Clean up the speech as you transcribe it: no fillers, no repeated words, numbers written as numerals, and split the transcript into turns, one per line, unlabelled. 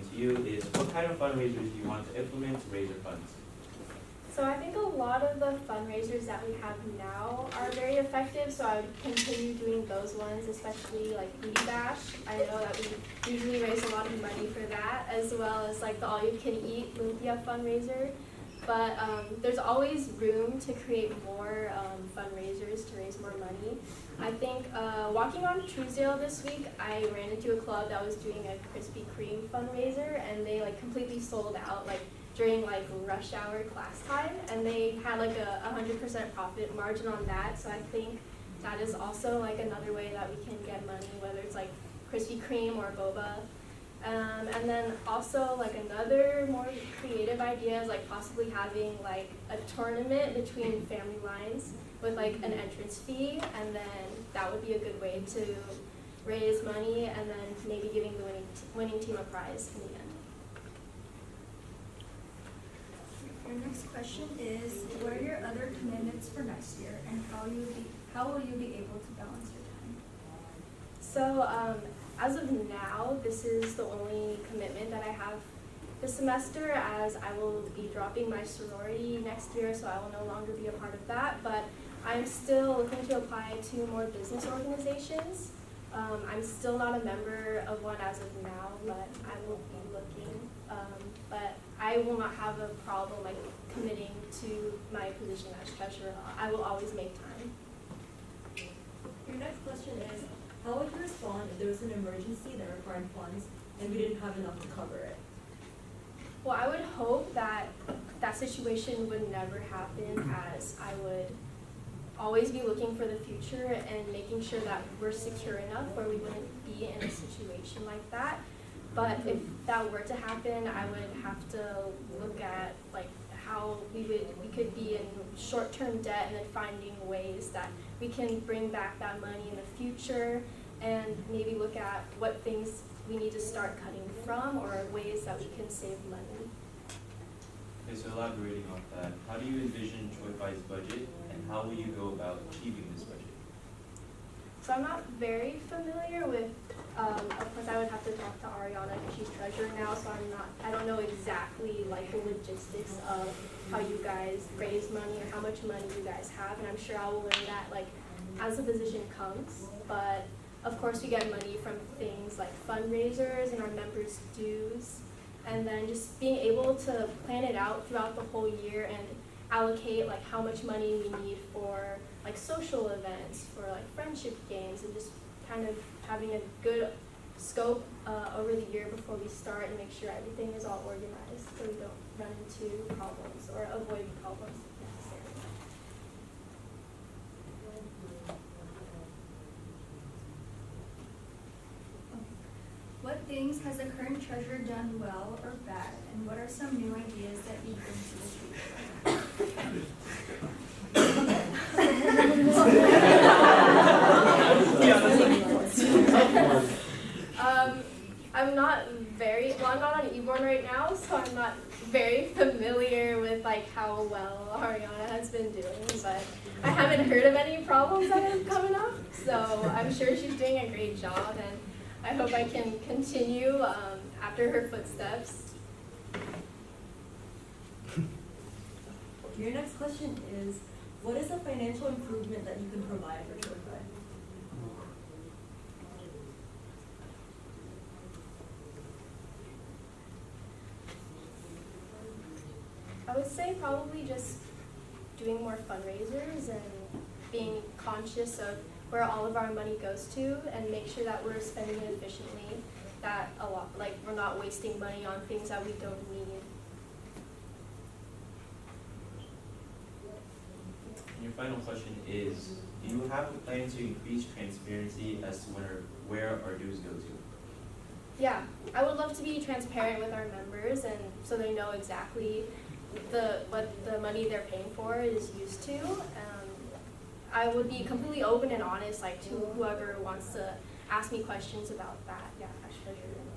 question to you is, what kind of fundraisers do you want to implement to raise your funds?
So I think a lot of the fundraisers that we have now are very effective, so I would continue doing those ones, especially like Beauty Bash. I know that we usually raise a lot of money for that, as well as like the all-you-can-eat lumpia fundraiser. But there's always room to create more fundraisers to raise more money. I think walking on Truesdale this week, I ran into a club that was doing a Krispy Kreme fundraiser, and they like completely sold out like during like rush hour class time, and they had like a 100% profit margin on that. So I think that is also like another way that we can get money, whether it's like Krispy Kreme or boba. And then also like another more creative idea is like possibly having like a tournament between family lines with like an entrance fee, and then that would be a good way to raise money, and then maybe giving the winning team a prize in the end.
Your next question is, what are your other commitments for next year, and how will you be able to balance your time?
So as of now, this is the only commitment that I have this semester, as I will be dropping my sorority next year, so I will no longer be a part of that. But I'm still looking to apply to more business organizations. I'm still not a member of one as of now, but I will be looking. But I will not have a problem like committing to my position as treasurer. I will always make time.
Your next question is, how would you respond if there was an emergency that required funds and we didn't have enough to cover it?
Well, I would hope that that situation would never happen, as I would always be looking for the future and making sure that we're secure enough where we wouldn't be in a situation like that. But if that were to happen, I would have to look at like how we could be in short-term debt, and then finding ways that we can bring back that money in the future, and maybe look at what things we need to start cutting from, or ways that we can save money.
Okay, so elaborating on that, how do you envision Choifi's budget, and how will you go about achieving this budget?
So I'm not very familiar with, of course I would have to talk to Ariana because she's treasurer now, so I don't know exactly like the logistics of how you guys raise money or how much money you guys have, and I'm sure I will learn that like as the position comes. But of course we get money from things like fundraisers and our members' dues, and then just being able to plan it out throughout the whole year and allocate like how much money we need for like social events, for like friendship games, and just kind of having a good scope over the year before we start, and make sure everything is all organized so we don't run into problems or avoid problems necessarily.
What things has the current treasurer done well or bad, and what are some new ideas that you bring to the future?
I'm not on e-born right now, so I'm not very familiar with like how well Ariana has been doing, but I haven't heard of any problems that are coming up, so I'm sure she's doing a great job, and I hope I can continue after her footsteps.
Your next question is, what is a financial improvement that you can provide for Choifi?
I would say probably just doing more fundraisers and being conscious of where all of our money goes to, and make sure that we're spending it efficiently, that we're not wasting money on things that we don't need.
And your final question is, do you have a plan to increase transparency as to where our dues go to?
Yeah, I would love to be transparent with our members, and so they know exactly what the money they're paying for is used to. I would be completely open and honest, like to whoever wants to ask me questions about that. Yeah, as treasurer.